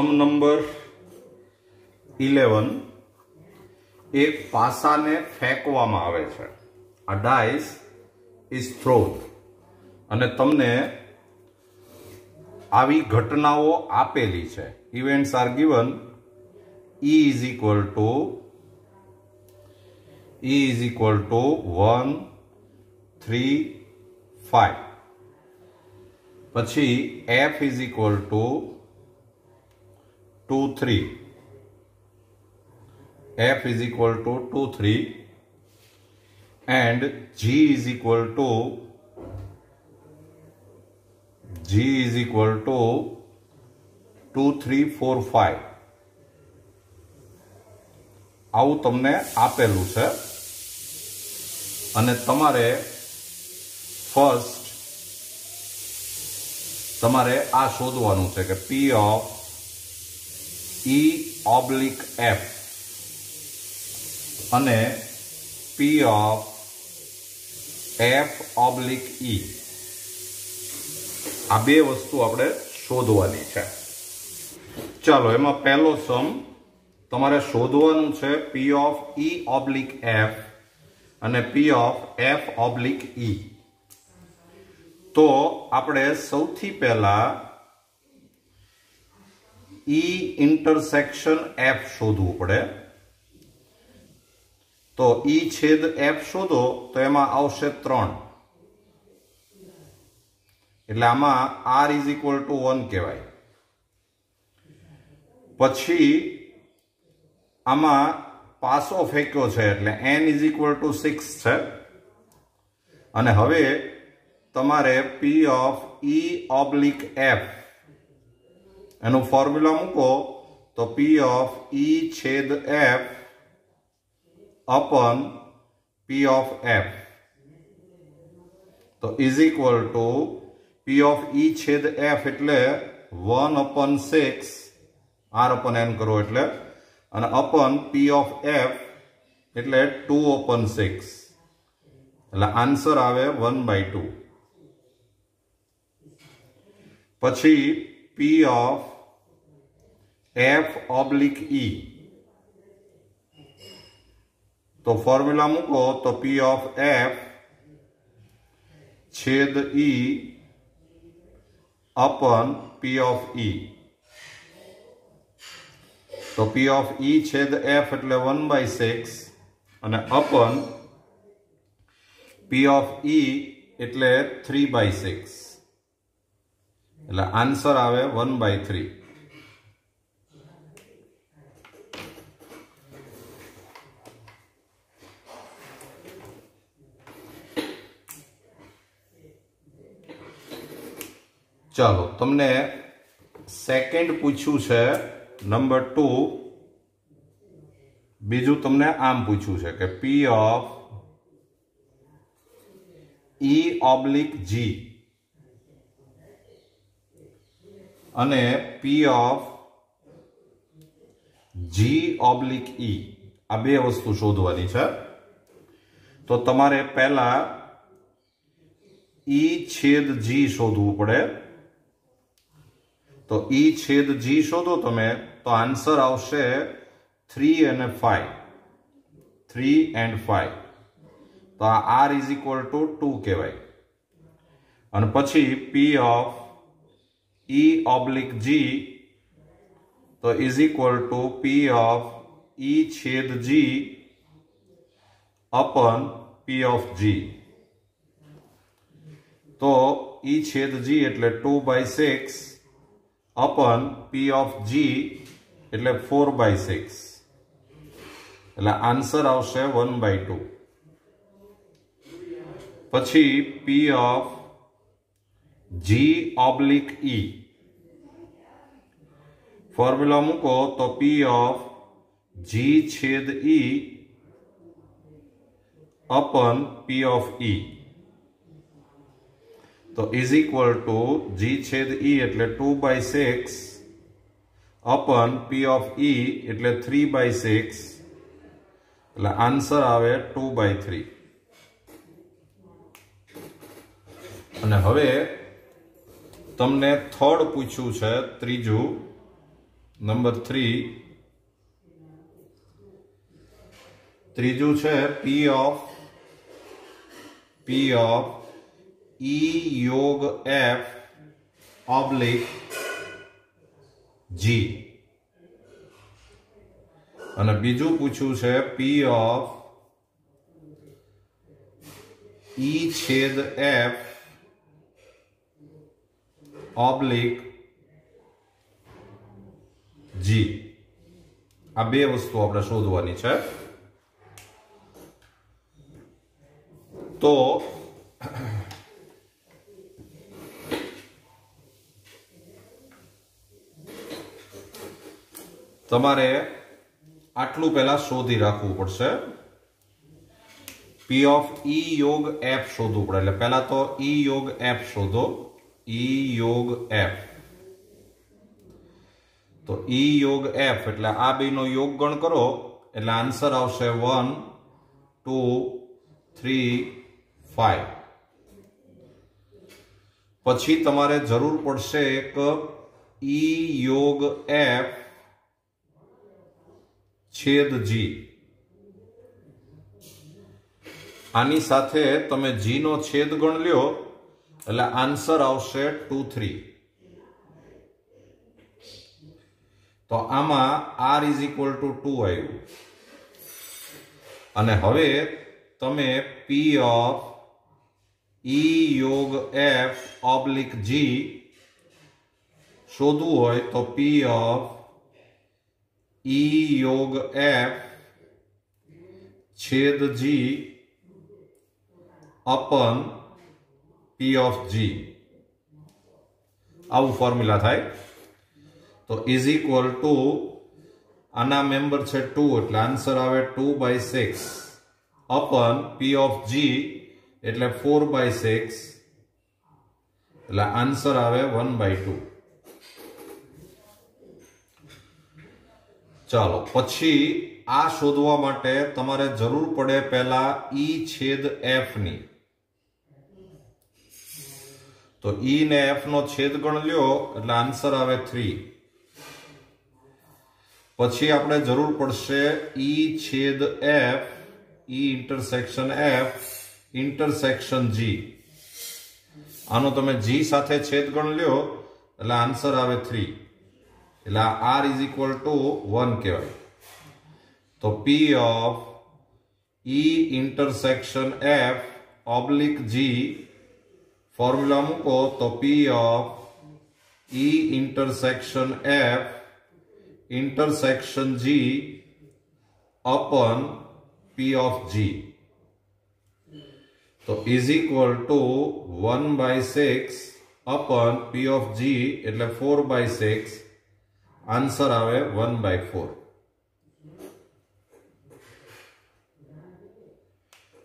સમ number 11 એક પાસાને ફેંકવામાં આવે છે. આ ડાઇસ ઇઝ થ્રોન અને તમને આવી ઘટનાઓ આપેલી છે. Events R given. E is equal to 1 3 5. પછી F is equal to 2 3. F is equal to 2 3 and G is equal to 2 3 4 5. આવું તમને આપેલું છે અને તમારે ફર્સ્ટ તમારે આ શોધવાનું છે કે P of E oblique F અને P of F oblique E. આ બે વસ્તુ આપણે શોધવાની છે. ચાલો, એમાં પહેલો સમ તમારે શોધવાનું છે P of E oblique F અને P of F oblique E. તો આપણે સૌથી પહેલા E ઇન્ટરસેક્શન F શોધવું પડે. તો E છેદ F શોધો તો એમાં આવશે 3. એટલે આમાં R is equal to 1 કહેવાય. પછી આમાં પાસો ફેંક્યો છે એટલે n is equal to 6 છે. અને હવે તમારે P of E oblique F એનું ફોર્મ્યુલા મૂકો તો P of E છેદ F upon P of F તો is equal to P of E છેદ F એટલે 1 upon 6 R upon n કરો એટલે અને upon P of F એટલે 2 upon 6 એટલે આન્સર આવે 1/2. પછી P of F oblique E તો ફોર્મ્યુલા મૂકો તો P of F છેદ E upon P of E તો P of E છેદ F એટલે 1/6 અને upon P of E એટલે 3/6 એટલે આન્સર આવે 1/3. ચાલો, તમને સેકન્ડ પૂછ્યું છે નંબર 2. બીજું તમને આમ પૂછ્યું છે કે P of E oblique G અને P of G oblique E. આ બે વસ્તુ શોધવાની છે. તો તમારે પહેલા E છેદ G શોધવું પડે. તો E છેદ G શોધો તમે તો આન્સર આવશે 3 અને 5. 3 and 5 તો આ R is equal to 2 કહેવાય. અને પછી P of E oblique G તો is equal to P of E છેદ G upon P of G. તો E છેદ G એટલે 2/6 upon P of G એટલે 4/6 એટલે આન્સર આવશે 1/2. પછી P of G oblique E formula મૂકો તો P of G છેદ E upon P of E તો is equal to G છેદ E એટલે 2/6 upon P of E એટલે 3/6 એટલે આન્સર આવે 2/3. અને હવે તમને થર્ડ પૂછ્યું છે ત્રીજું नंबर 3 त्रीजू है P ऑफ E योग F ऑब्लिक G અને બીજું પૂછ્યું છે P ऑफ E छेद F ऑब्लिक G આ બે વસ્તુ આપણે શોધવાની છે તો તમારે આટલું પહેલા શોધી રાખવું પડશે P ऑफ E योग F શોધવું પડે એટલે પહેલા તો E योग F શોધો E योग F तो E योग F એટલે આ બેનો योग ગણ કરો એટલે આન્સર આવશે 1 2 3 5 પછી તમારે જરૂર પડશે એક E योग F छेद G આની સાથે તમે G નો છેદ ગણ લ્યો એટલે આન્સર આવશે 2 3 તો આમાં R = 2 આવ્યું અને હવે તમે P ऑफ E योग F ऑब्लिक G શોધવું હોય તો P ऑफ E योग F छेद G अपन P ऑफ G આવું ફોર્મ્યુલા થાય तो इज इक्वल टू आना मेम्बर छे 2 એટલે આન્સર આવે 2/6 अपन P ऑफ G એટલે 4/6 એટલે આન્સર આવે 1/2 ચાલો પછી આ શોધવા માટે તમારે જરૂર પડે પહેલા E छेद F ની તો E ને F નો છેદ ગણ લ્યો એટલે આન્સર આવે 3 પછી આપણે જરૂર પડશે E छेद F E intersection F intersection G આનો તમે G સાથે છેદ ગણ લ્યો એટલે આન્સર આવે 3 એટલે R = 1 કહેવાય તો P of E intersection F oblique G formula મૂકો તો P of E intersection F intersection G अपन P ऑफ G तो इज इक्वल टू 1/6 अपन P ऑफ G એટલે 4/6 आंसर आवे 1/4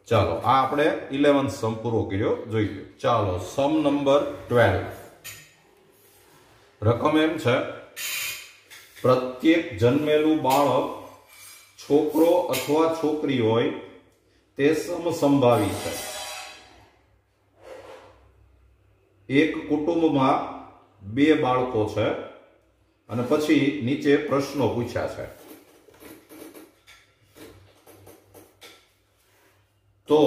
चलो आ आपणे 11th सम पूरो कर्यो जोईए चलो सम नंबर 12 रकम एम छे प्रत्येक जन्मेलू बाळक छोकरो अथवा छोकरी होय ते समसंभावी छे एक कुटुंबमां 2 बाळको छे અને પછી નીચે પ્રશ્નો પૂછ્યા છે તો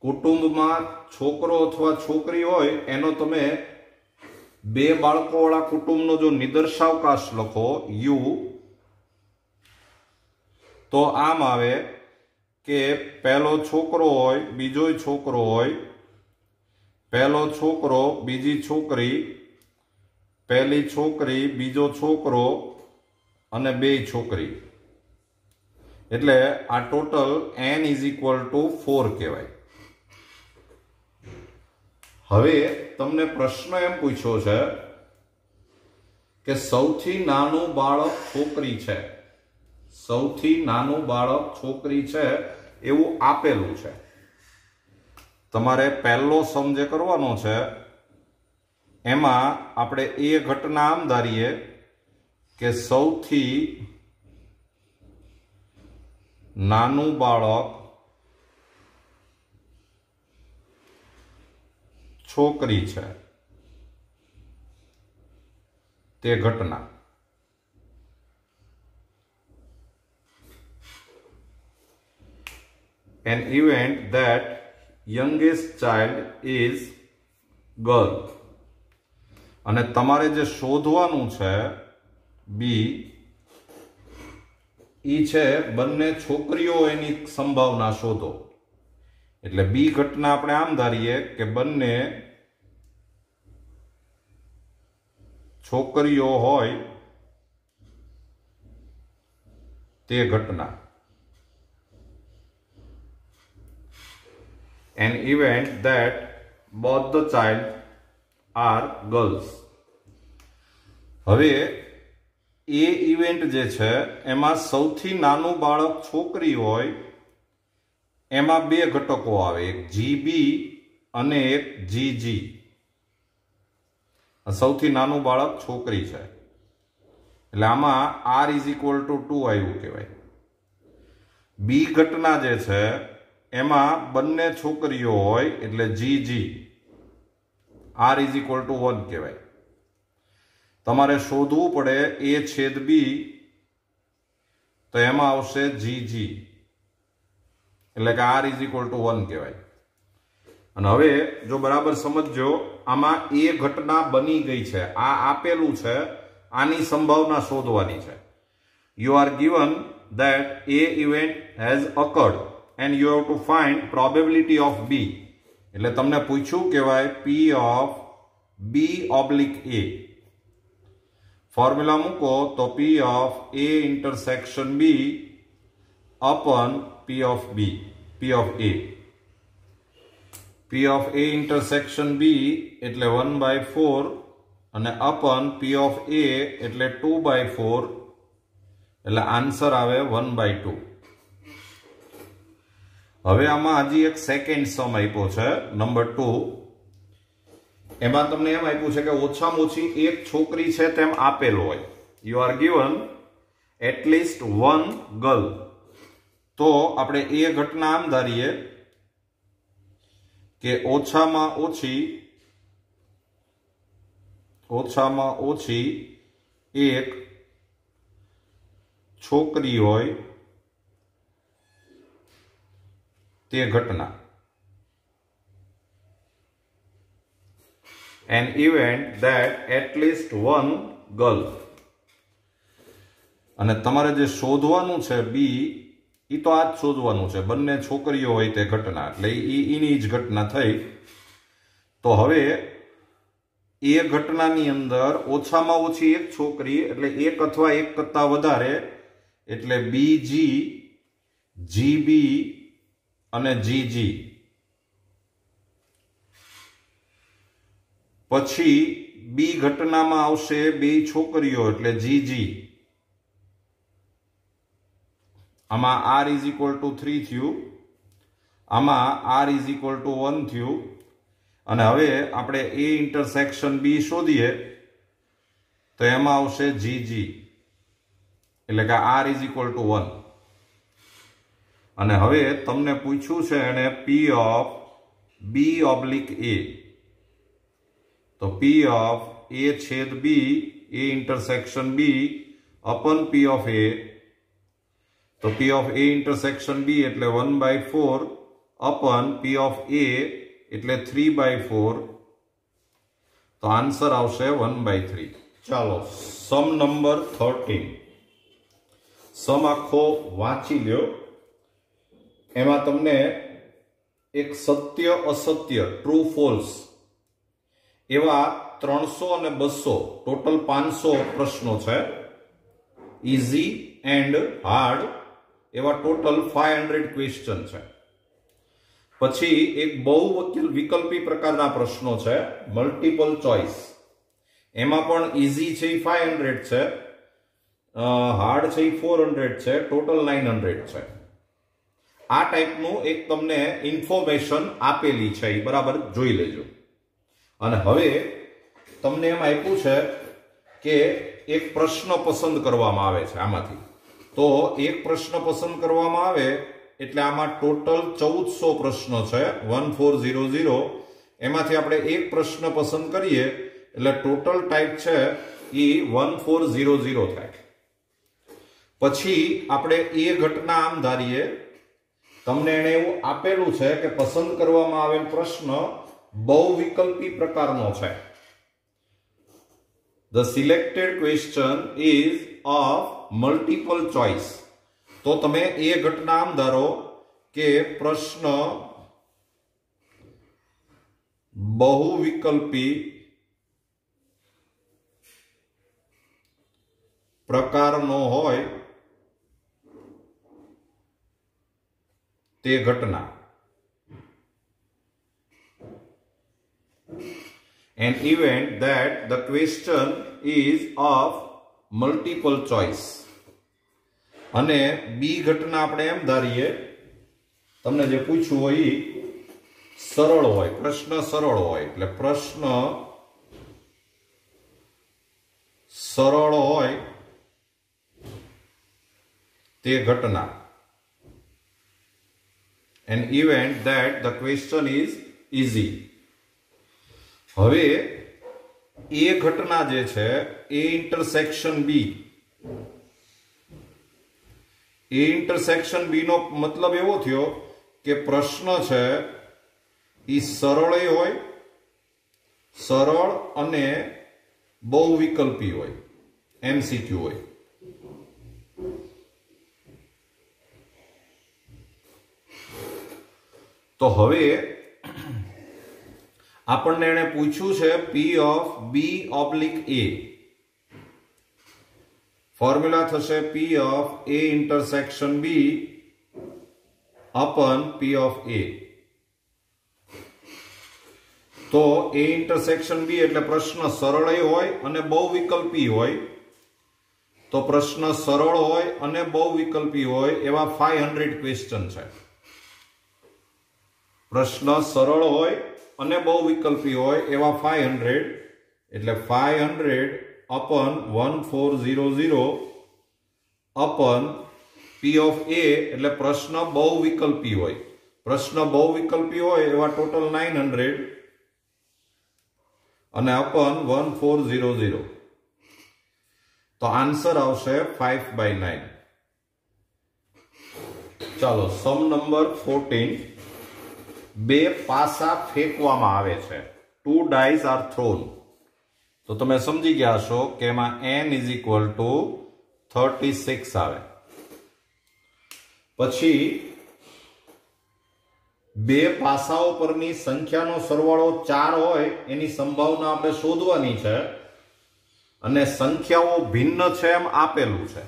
કુટુંબમાં છોકરો અથવા છોકરી હોય એનો તમે 2 બાળકોવાળા કુટુંબનો જો નિદર્શાવકાશ લખો U તો આમ આવે કે પહેલો છોકરો હોય બીજો છોકરો હોય પહેલો છોકરો બીજી છોકરી पहली छोकरी बीजो छोकरो अने 2 छोकरी एटले आ टोटल n = 4 कहेवाय हवे तमने प्रश्न एम पूछ्यो छे के सौथी नानु बाळक छोकरी छे सौथी नानु बाळक छोकरी छे एवुं आपेलुं छे तमारे पहेलो सम जे करवानो छे एमा आपणे ए घटना आम धारीए के सौथी नानु बाळक छोकरी छे તે ઘટના. An event that youngest child is girl. અને તમારે જે શોધવાનું છે બી ઈ છે બંને છોકરીઓ એની સંભાવના શોધો. એટલે બી ઘટના આપણે આમ ધારીએ કે બંને છોકરીઓ હોય તે ઘટના. An event that both the child are girls. હવે એ ઇવેન્ટ જે છે એમાં સૌથી નાનું બાળક છોકરી હોય એમાં બે ઘટકો આવે, એક જીબી અને એક જીજી. સૌથી નાનું બાળક છોકરી છે એટલે આમાં R = 2 આવ્યું કહેવાય. બી ઘટના જે છે એમાં બંને છોકરીઓ હોય એટલે જીજી, R = 1 કહેવાય. તમારે શોધવું પડે A છેદ B, તો એમાં આવશે જીજી એટલે કે R = 1 કહેવાય. અને હવે જો બરાબર સમજજો, આમાં એ ઘટના બની ગઈ છે, આ આપેલું છે, આની સંભાવના શોધવાની છે. You are given that A event has occurred and you have to find probability of B. એટલે તમને પૂછ્યું કહેવાય P of B/A. ફોર્મ્યુલા મૂકો તો P of A intersection B upon P of B, P of A. P of A intersection B એટલે 1/4 અને upon P of A એટલે 2/4 એટલે આન્સર આવે 1/2. હવે આમાં હજી એક સેકન્ડ સમ આપ્યો છે નંબર 2. એમાં તમને એમ આપ્યું છે કે ઓછામાં ઓછી એક છોકરી છે તેમ આપેલું હોય. You are given at least one girl. તો આપણે એ ઘટના આમ ધારીએ કે ઓછામાં ઓછી એક છોકરી હોય તે ઘટના. An event that at least one girl. અને તમારે જે શોધવાનું છે બી, ઈ તો આ જ શોધવાનું છે, બંને છોકરીઓ હોય તે ઘટના, એટલે ઈની જ ઘટના થઈ. તો હવે એ ઘટનાની અંદર ઓછામાં ઓછી એક છોકરી એટલે એક અથવા એક કરતા વધારે એટલે બીજી, જીબી અને જીજી. પછી બી ઘટનામાં આવશે બે છોકરીઓ એટલે જીજી. આમાં R = 3 થયું, આમાં R = 1 થયું. અને હવે આપણે A ઇન્ટરસેક્શન B શોધીએ તો એમાં આવશે જીજી એટલે કે R = 1. અને હવે તમને પૂછ્યું છે એને P of B/A. તો P of A છેદ B, A intersection B upon P of A. તો P of A intersection B એટલે 1/4 upon P of A એટલે 3/4. તો આન્સર આવશે 1/3. ચાલો સમ નંબર 13. સમ આખો વાંચી લ્યો. એમાં તમને એક સત્ય અસત્ય ટ્રુ ફોલ્સ એવા 300 અને 200 ટોટલ 500 પ્રશ્નો છે. ઇઝી એન્ડ હાર્ડ એવા ટોટલ 500 ક્વેશ્ચન છે. પછી એક બહુ વિકલ્પી પ્રકારના પ્રશ્નો છે, મલ્ટિપલ ચોઇસ. એમાં પણ ઇઝી છે 500 છે, હાર્ડ છે 400 છે, ટોટલ 900 છે. આ ટાઈપનું એક તમને ઇન્ફોર્મેશન આપેલી છે, એ બરાબર જોઈ લેજો. અને હવે તમને એમ આપ્યું છે કે એક પ્રશ્ન પસંદ કરવામાં આવે છે આમાંથી. તો એક પ્રશ્ન પસંદ કરવામાં આવે એટલે આમાં ટોટલ 1400 પ્રશ્નો છે, 1400. એમાંથી આપણે એક પ્રશ્ન પસંદ કરીએ એટલે ટોટલ ટાઈપ છે એ 1400 થાય। પછી આપણે એ ઘટના આમ ધારીએ, તમને એને એવું આપેલું છે કે પસંદ કરવામાં આવેલ પ્રશ્ન બહુવિકલ્પી પ્રકારનો છે। The selected question is of multiple choice। તો તમે એ ઘટના આમ ધારો કે પ્રશ્ન બહુવિકલ્પી પ્રકારનો હોય તે ઘટના। An event that the question is of multiple choice। અને બી ઘટના આપણે એમ ધારીએ, તમને જે પૂછ્યું હોય એ સરળ હોય, પ્રશ્ન સરળ હોય, એટલે પ્રશ્ન સરળ હોય તે ઘટના। An event that the question is easy। હવે એ ઘટના જે છે એ ઇન્ટરસેક્શન બી, એ ઇન્ટરસેક્શન બી નો મતલબ એવો થયો કે પ્રશ્ન છે એ સરળ હોય, સરળ અને બહુવિકલ્પી હોય, એમસીક્યુ હોય। તો હવે આપણને એને પૂછ્યું છે P of B oblique A, formula થશે P of A intersection B upon P of A. તો એ ઇન્ટરસેક્શન બી એટલે પ્રશ્ન સરળ હોય અને બહુવિકલ્પી હોય। તો પ્રશ્ન સરળ હોય અને બહુવિકલ્પી હોય એવા 500 ક્વેશ્ચન છે। પ્રશ્ન સરળ હોય અને બહુવિકલ્પી હોય એવા 500, એટલે 500 અપન 1400 અપન પી ઓફ એ, એટલે પ્રશ્ન બહુવિકલ્પી હોય, પ્રશ્ન બહુવિકલ્પી હોય એવા ટોટલ 900 અને અપન 1400। તો આન્સર આવશે 5/9। ચાલો સમ નંબર 14। બે પાસા ફેંકવામાં આવે છે, 2 dice are thrown। તો તમે સમજી ગયા છો કે એમાં n = 36 આવે। પછી બે પાસાઓ પરની સંખ્યાનો સરવાળો 4 હોય એની સંભાવના આપણે શોધવાની છે, અને સંખ્યાઓ ભિન્ન છે એમ આપેલું છે।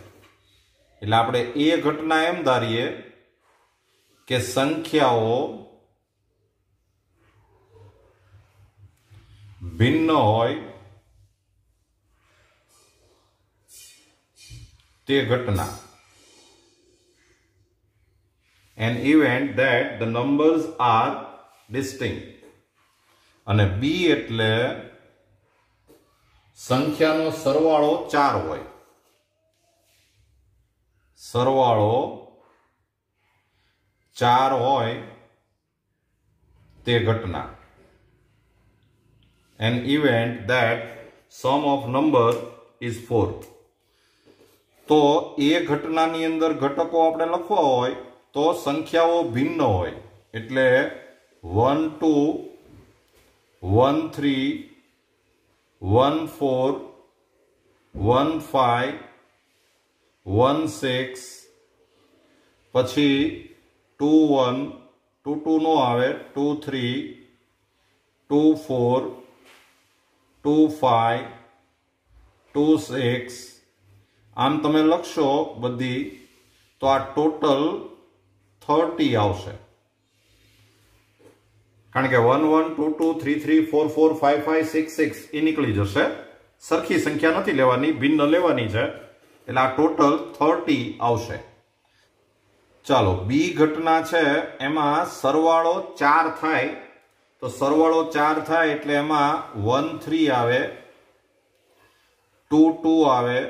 એટલે આપણે એ ઘટના એમ ધારીએ કે સંખ્યાઓ ભિન્ન હોય તે ઘટના। An event that the numbers are distinct। અને બી એટલે સંખ્યાનો સરવાળો 4 હોય, સરવાળો 4 હોય તે ઘટના। An event that sum of number is 4। તો એ ઘટનાની અંદર ઘટકો આપણે લખવા હોય તો સંખ્યાઓ ભિન્ન હોય, એટલે 1 2 1 3 1 4 1 5 1 6, પછી 2 1 2 2 નો આવે, 2 3 2 4 2 5 2 6। આમ તમે લખશો બધી તો આ ટોટલ 30 આવશે, કારણ કે 1 1 2 2 3 3 4 4 5 5 6 6 એ નીકળી જશે। સરખી સંખ્યા નથી લેવાની, ભિન્ન લેવાની છે, એટલે આ ટોટલ 30 આવશે। ચાલો બી ઘટના છે એમાં સરવાળો 4 થાય, તો સરવાળો 4 થાય એટલે એમાં 1 3 આવે, 2 2 આવે,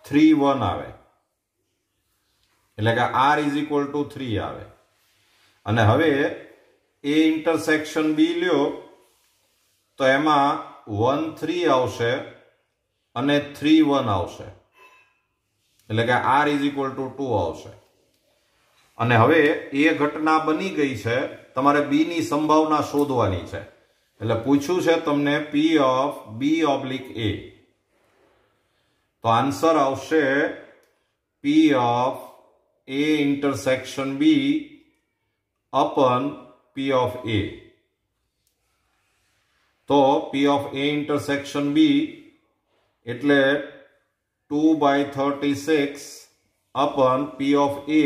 3 1 આવે, એટલે કે r = 3 આવે। અને હવે એ ઇન્ટરસેક્શન બી લ્યો તો એમાં 1 3 આવશે અને 3 1 આવશે, એટલે કે r ઇઝ ઇક્વલ ટુ 2 આવશે. અને હવે એ ઘટના બની ગઈ છે, તમારે બી ની સંભાવના શોધવાની છે. એટલે પૂછ્યું છે તમને P of B oblique A, તો આન્સર આવશે P of A intersection B અપન P of A. તો P of A intersection B એટલે 2/36 અપન P ઓફ A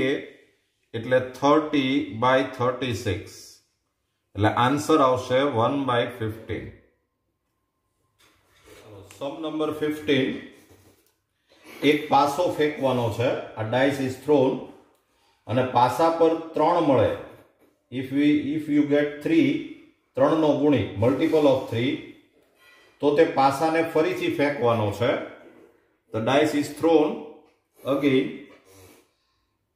એટલે 30/36, એટલે આન્સર આવશે 1/15. સમ નંબર 15, એક પાસો ફેંકવાનો છે. આ ડાઇસ ઇઝ થ્રોન અને પાસા પર 3 મળે. ઇફ યુ ગેટ 3, 3 નો ગુણિત મલ્ટીપલ ઓફ 3, તો તે પાસાને ફરીથી ફેંકવાનો છે. The dice is thrown again,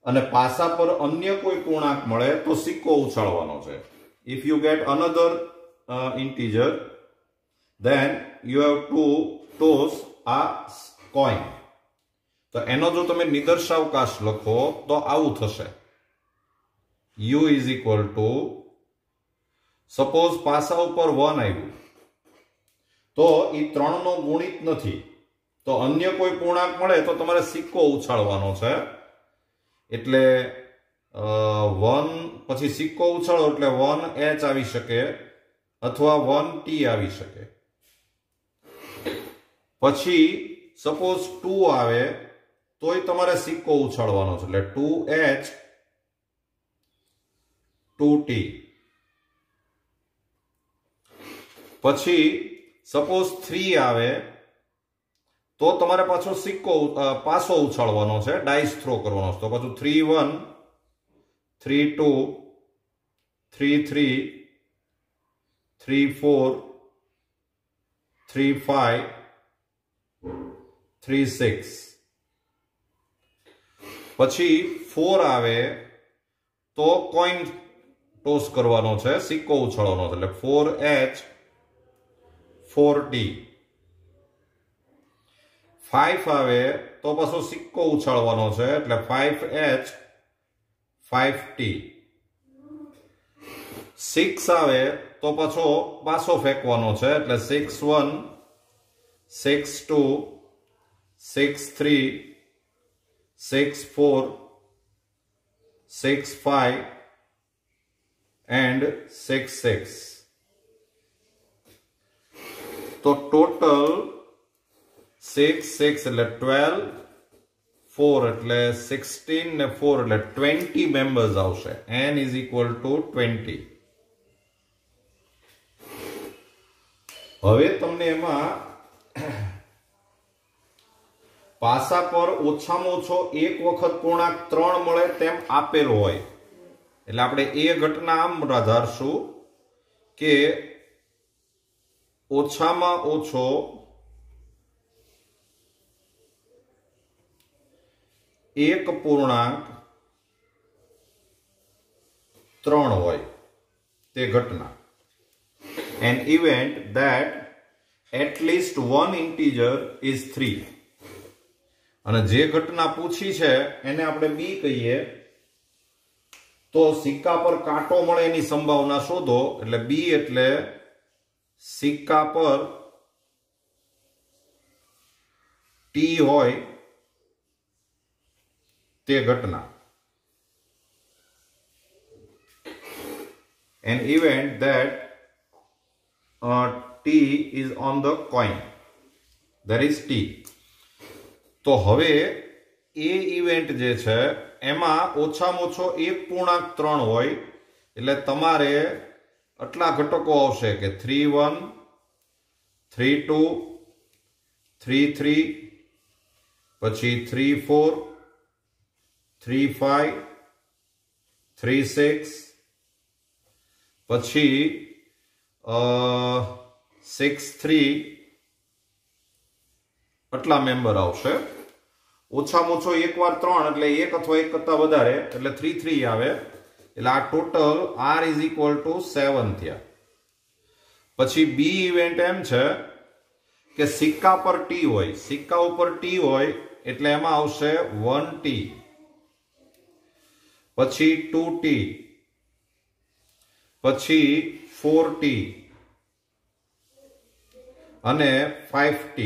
અને પાસા પર અન્ય કોઈ પૂર્ણાંક મળે તો સિક્કો ઉછાળવાનો છે. If you gate another integer, then you have to toss a coin. તો એનો જો તમે નિદર્શાવકાશ લખો તો આવું થશે. u is equal to, suppose પાસા ઉપર 1 આવ્યું, તો એ 3 નો ગુણિત નથી, તો અન્ય કોઈ પૂર્ણાંક મળે તો તમારે સિક્કો ઉછાળવાનો છે. એટલે 1 પછી સિક્કો ઉછાળો એટલે 1h આવી શકે અથવા 1t આવી શકે. પછી સપોઝ 2 આવે તોય તમારે સિક્કો ઉછાળવાનો છે, એટલે 2h 2t. પછી સપોઝ 3 આવે તો તમારે પાછો સિક્કો પાસો ઉછાળવાનો છે, ડાઇસ થ્રો કરવાનો છે. તો પાછું 3 1 3 2 3 3 3 4 3 5 3 6. પછી 4 આવે તો કોઈન ટોસ કરવાનો છે, સિક્કો ઉછાળવાનો છે, એટલે 4h 4t. 5 આવે તો પાછો સિક્કો ઉછાળવાનો છે, એટલે 5h 5t. 6 આવે તો પાછો પાસો ફેંકવાનો છે, એટલે 6 1 6 2 6 3 6 4 6 5 and 6 6. તો ટોટલ 6 6 એટલે 12, 4 એટલે 16 ને 4 એટલે 20 મેમ્બર્સ આવશે. n is equal to 20. હવે તમને એમાં પાસા પર ઓછામાં ઓછો એક વખત પૂર્ણાંક 3 મળે તેમ આપેલો હોય, એટલે આપણે એ ઘટના આમ ધારશું કે ઓછામાં ઓછો એક પૂર્ણાંક 3 હોય તે ઘટના. An event that at least one integer is 3. અને જે ઘટના પૂછી છે એને આપણે બી કહીએ. તો સિક્કા પર કાંટો મળે એની સંભાવના શોધો, એટલે બી એટલે સિક્કા પર ટી હોય તે ઘટના. An event that T is on the coin, there is T. તો હવે એ ઇવેન્ટ જે છે એમાં ઓછામાં ઓછો એક પૂર્ણાંક 3 હોય, એટલે તમારે આટલા ઘટકો આવશે કે 3 1 3 2 3 3, પછી 3 4 3 5 3 6, પછી 6 3, આટલા મેમ્બર આવશે. ઓછામાં ઓછો એક વાર 3 એટલે એક અથવા એક કરતા વધારે એટલે 3 3 આવે, એટલે આ total r is equal to 7 થયા. પછી બી ઇવેન્ટ એમ છે કે સિક્કા પર ટી હોય, સિક્કા ઉપર ટી હોય એટલે એમાં આવશે 1t, પછી 2t, પછી 4t અને 5t.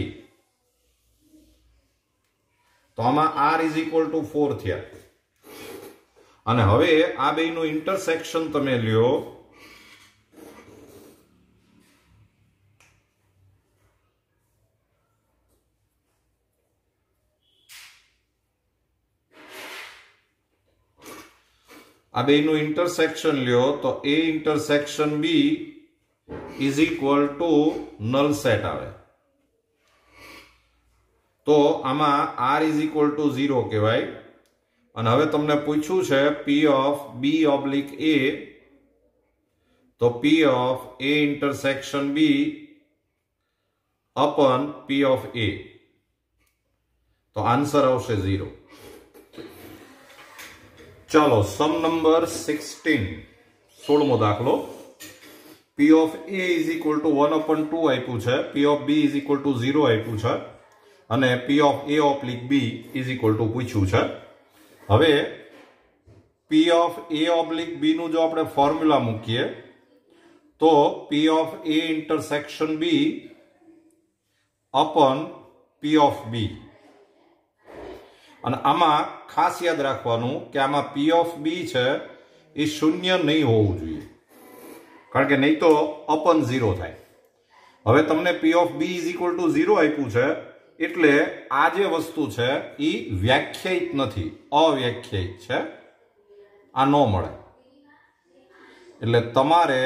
તો આમાં r = 4 થયા. અને હવે આ બેયનું ઇન્ટરસેક્શન તમે લ્યો તો a intersection b = null set આવે. તો આમાં r = 0 કહેવાય. અને હવે તમને પૂછ્યું છે P of B oblique A, તો P of A intersection B upon P of A, તો આન્સર આવશે 0. ચાલો સમ નંબર 16, 16મો દાખલો. P of A = 1/2 આપ્યું છે, P of B = 0 આપ્યું છે અને P of A oblique B = પૂછ્યું છે. હવે P of A oblique B નું જો આપણે ફોર્મ્યુલા મૂકીએ તો P of A intersection B upon P of B. અને આમાં ખાસ યાદ રાખવાનું કે આમાં P of B છે એ શૂન્ય નહીં હોવું જોઈએ, કારણ કે નહીં તો upon 0 થાય. હવે તમને P of B = 0 આપ્યું છે એટલે આ જે વસ્તુ છે એ વ્યાખ્યાયિત નથી, અવ્યાખ્યાયિત છે, આ ન મળે. એટલે તમારે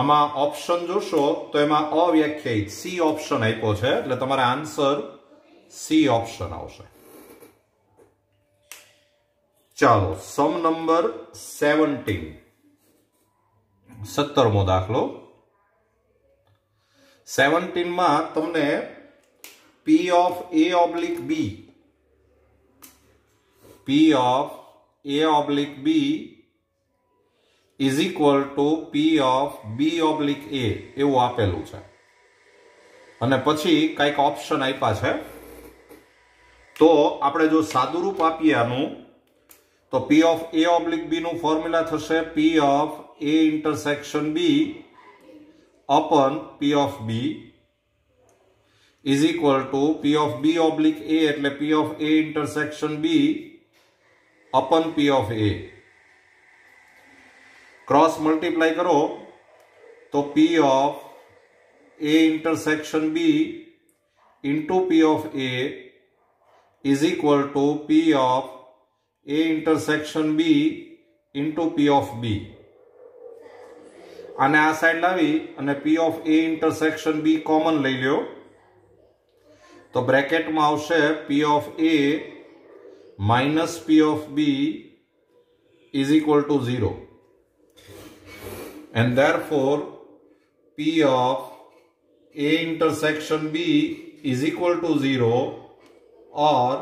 આમાં ઓપ્શન જોશો તો એમાં અવ્યાખ્યાયિત C ઓપ્શન આપ્યો છે, એટલે તમારે આન્સર C ઓપ્શન આવશે. ચાલો સમ નંબર 17, 17મો દાખલો. 17 માં તમને P of A oblique B, P of A oblique B = P of B oblique A એવું આપેલું છે અને પછી કઈક ઓપ્શન આપ્યા છે. તો આપણે જો સાદું રૂપ આપીએ આનું તો P of A oblique B નું ફોર્મ્યુલા થશે P of A intersection B upon P of B = P of B oblique A એટલે P of A intersection B upon P of A. Cross multiply કરો તો P of A intersection B into P of A = P of A intersection B into P of B. આને આ side લાવી અને P of A intersection B common લઈ લ્યો તો બ્રેકેટમાં આવશે P of A minus P of B = 0. And therefore P of A intersection B = 0 or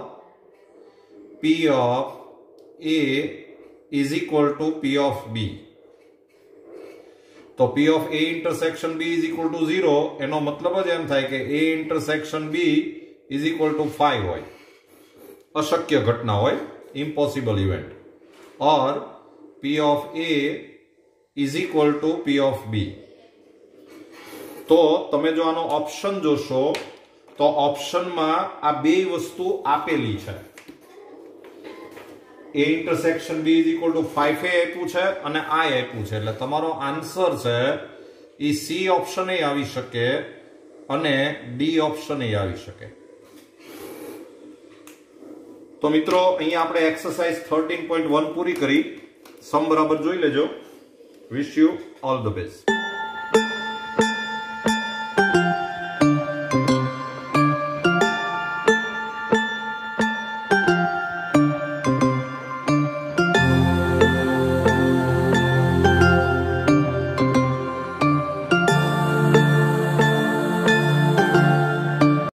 P of A = P of B. તો P of A intersection B = 0 એનો મતલબ જ એમ થાય કે A intersection B = 5 હોય, અશક્ય ઘટના હોય, impossible event, or P of A = P of B. તો તમે જો આનો ઓપ્શન જોશો તો ઓપ્શનમાં આ બે વસ્તુ આપેલી છે. A intersection B = 5A આપ્યું છે અને I આપ્યું છે, એટલે તમારો આન્સર છે એ C ઓપ્શન એ આવી શકે અને D ઓપ્શન એ આવી શકે. તો મિત્રો અહીંયા આપણે એક્સરસાઇઝ 13.1 પૂરી કરી. સમ બરાબર જોઈ લેજો. Wish you all the best.